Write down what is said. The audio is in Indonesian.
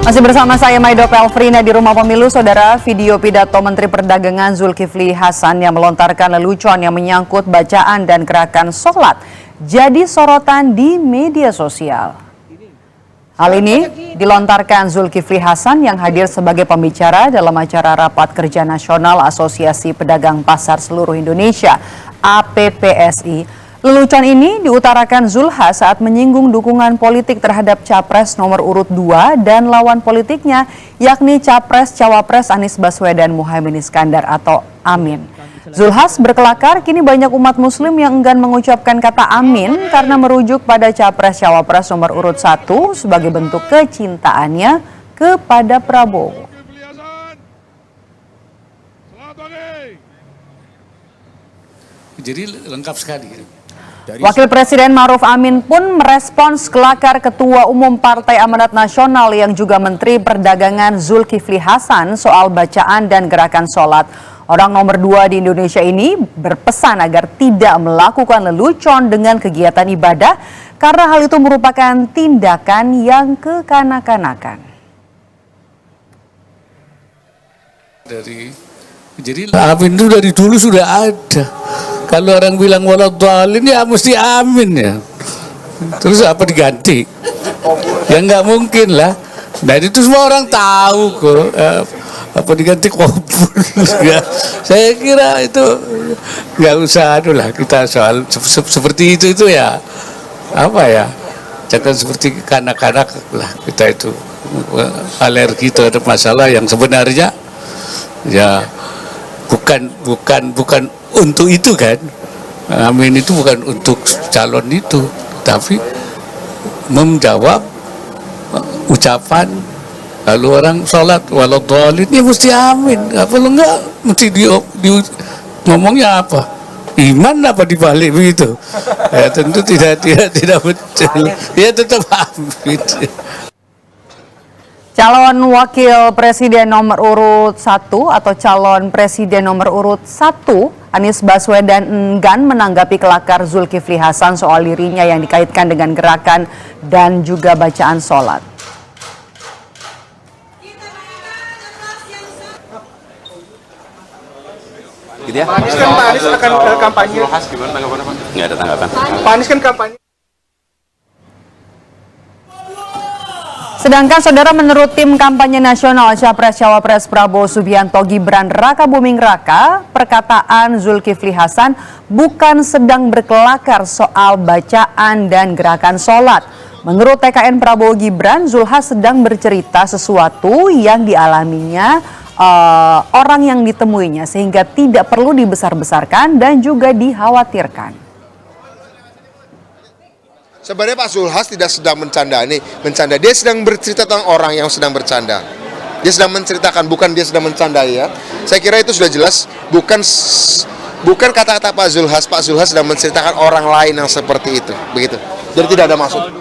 Masih bersama saya Maido Pelfrina di Rumah Pemilu, Saudara. Video pidato Menteri Perdagangan Zulkifli Hasan yang melontarkan lelucon yang menyangkut bacaan dan gerakan sholat jadi sorotan di media sosial. Hal ini dilontarkan Zulkifli Hasan yang hadir sebagai pembicara dalam acara Rapat Kerja Nasional Asosiasi Pedagang Pasar Seluruh Indonesia (APPSI). Lelucon ini diutarakan Zulhas saat menyinggung dukungan politik terhadap Capres nomor urut 2 dan lawan politiknya, yakni Capres-Cawapres Anies Baswedan Muhaimin Iskandar atau Amin. Zulhas berkelakar kini banyak umat muslim yang enggan mengucapkan kata amin karena merujuk pada Capres-Cawapres nomor urut 1 sebagai bentuk kecintaannya kepada Prabowo. Jadi lengkap sekali. Wakil Presiden Ma'ruf Amin pun merespons kelakar Ketua Umum Partai Amanat Nasional yang juga Menteri Perdagangan Zulkifli Hasan soal bacaan dan gerakan sholat. Orang nomor 2 di Indonesia ini berpesan agar tidak melakukan lelucon dengan kegiatan ibadah karena hal itu merupakan tindakan yang kekanak-kanakan. Jadi amin itu dari dulu sudah ada. Kalau orang bilang waladhdallin ya mesti amin ya. Terus apa diganti? Ya nggak mungkin lah. Nah itu semua orang tahu kok. Apa diganti kubur? Ya, saya kira itu nggak usah lah kita soal seperti itu ya. Apa ya? Jangan seperti kanak-kanak lah kita itu alergi terhadap masalah yang sebenarnya ya bukan untuk itu kan. Amin itu bukan untuk calon itu, tapi menjawab ucapan. Lalu orang sholat waladhdallin ya mesti amin. Apa lo enggak mesti di ngomongnya apa? Iman apa dibalik begitu? Ya tentu tidak betul. Ya tetap amin. Calon Wakil Presiden nomor urut 1 atau calon Presiden nomor urut 1 Anies Baswedan enggan menanggapi kelakar Zulkifli Hasan soal dirinya yang dikaitkan dengan gerakan dan juga bacaan sholat. Gitu ya? Pak Anies kan akan kampanye. Nggak ada tanggapan. Pak Anies kan kampanye. Sedangkan saudara, menurut tim kampanye nasional Capres-Cawapres Prabowo Subianto Gibran Raka Buming Raka, perkataan Zulkifli Hasan bukan sedang berkelakar soal bacaan dan gerakan sholat. Menurut TKN Prabowo Gibran, Zulhas sedang bercerita sesuatu yang dialaminya orang yang ditemuinya sehingga tidak perlu dibesar-besarkan dan juga dikhawatirkan. Sebenarnya Pak Zulhas tidak sedang bercanda, dia sedang bercerita tentang orang yang sedang bercanda. Dia sedang menceritakan, bukan dia sedang bercanda ya. Saya kira itu sudah jelas, bukan kata-kata Pak Zulhas sedang menceritakan orang lain yang seperti itu, begitu. Jadi tidak ada maksud.